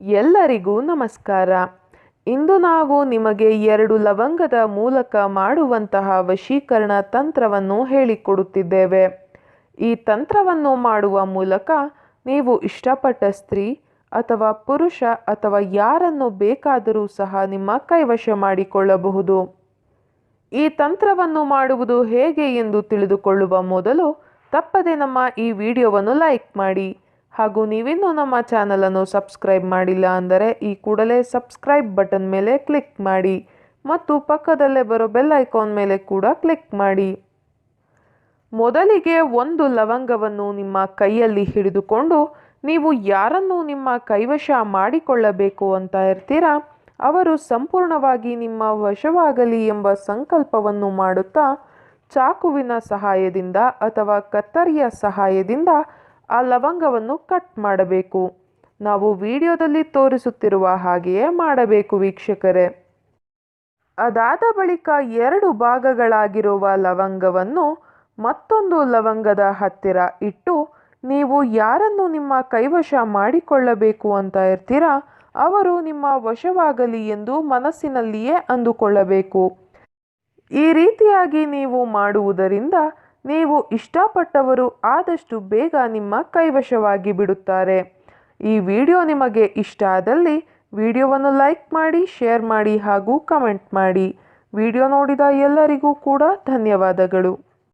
ಎಲ್ಲರಿಗೂ ನಮಸ್ಕಾರ. ಇಂದು ನಾವು ನಿಮಗೆ 2 ಲವಂಗದ ಮೂಲಕ ಮಾಡುವಂತಹ ವಶೀಕರಣ ತಂತ್ರವನ್ನು ಹೇಳಿಕೊಡುತ್ತಿದ್ದೇವೆ. ಈ ತಂತ್ರವನ್ನು ಮಾಡುವ ಮೂಲಕ ನೀವು ಇಷ್ಟಪಟ್ಟ ಸ್ತ್ರೀ ಅಥವಾ ಪುರುಷ ಅಥವಾ ಯಾರನ್ನು ಬೇಕಾದರೂ ಸಹ ನಿಮ್ಮ ಕೈವಶ ಮಾಡಿಕೊಳ್ಳಬಹುದು. ಈ ತಂತ್ರವನ್ನು ಮಾಡುವುದು ಹೇಗೆ ಎಂದು ತಿಳಿದುಕೊಳ್ಳುವ ಮೊದಲು ತಪ್ಪದೆ ನಮ್ಮ ಈ ವಿಡಿಯೋವನ್ನು ಲೈಕ್ ಮಾಡಿ. ಹಾಗೂ ನೀವಿನ್ನೂ ನಮ್ಮ ಚಾನಲನ್ನು ಸಬ್ಸ್ಕ್ರೈಬ್ ಮಾಡಿಲ್ಲ ಅಂದರೆ ಈ ಕೂಡಲೇ ಸಬ್ಸ್ಕ್ರೈಬ್ ಬಟನ್ ಮೇಲೆ ಕ್ಲಿಕ್ ಮಾಡಿ ಮತ್ತು ಪಕ್ಕದಲ್ಲೇ ಬರೋ ಬೆಲ್ ಐಕಾನ್ ಮೇಲೆ ಕೂಡ ಕ್ಲಿಕ್ ಮಾಡಿ. ಮೊದಲಿಗೆ 1 ಲವಂಗವನ್ನು ನಿಮ್ಮ ಕೈಯಲ್ಲಿ ಹಿಡಿದುಕೊಂಡು ನೀವು ಯಾರನ್ನು ನಿಮ್ಮ ಕೈವಶ ಮಾಡಿಕೊಳ್ಳಬೇಕು ಅಂತ ಇರ್ತೀರಾ ಅವರು ಸಂಪೂರ್ಣವಾಗಿ ನಿಮ್ಮ ವಶವಾಗಲಿ ಎಂಬ ಸಂಕಲ್ಪವನ್ನು ಮಾಡುತ್ತಾ ಚಾಕುವಿನ ಸಹಾಯದಿಂದ ಅಥವಾ ಕತ್ತರಿಯ ಸಹಾಯದಿಂದ ಆ ಲವಂಗವನ್ನು ಕಟ್ ಮಾಡಬೇಕು. ನಾವು ವಿಡಿಯೋದಲ್ಲಿ ತೋರಿಸುತ್ತಿರುವ ಹಾಗೆಯೇ ಮಾಡಬೇಕು ವೀಕ್ಷಕರೇ. ಅದಾದ ಬಳಿಕ 2 ಭಾಗಗಳಾಗಿರುವ ಲವಂಗವನ್ನು ಮತ್ತೊಂದು ಲವಂಗದ ಹತ್ತಿರ ಇಟ್ಟು ನೀವು ಯಾರನ್ನು ನಿಮ್ಮ ಕೈವಶ ಮಾಡಿಕೊಳ್ಳಬೇಕು ಅಂತ ಇರ್ತೀರಾ ಅವರು ನಿಮ್ಮ ವಶವಾಗಲಿ ಎಂದು ಮನಸ್ಸಿನಲ್ಲಿಯೇ ಅಂದುಕೊಳ್ಳಬೇಕು. ಈ ರೀತಿಯಾಗಿ ನೀವು ಮಾಡುವುದರಿಂದ ನೀವು ಇಷ್ಟಪಟ್ಟವರು ಆದಷ್ಟು ಬೇಗ ನಿಮ್ಮ ಕೈವಶವಾಗಿ ಬಿಡುತ್ತಾರೆ. ಈ ವಿಡಿಯೋ ನಿಮಗೆ ಇಷ್ಟ ಆದಲ್ಲಿ ವಿಡಿಯೋವನ್ನು ಲೈಕ್ ಮಾಡಿ, ಶೇರ್ ಮಾಡಿ ಹಾಗೂ ಕಮೆಂಟ್ ಮಾಡಿ. ವಿಡಿಯೋ ನೋಡಿದ ಎಲ್ಲರಿಗೂ ಕೂಡ ಧನ್ಯವಾದಗಳು.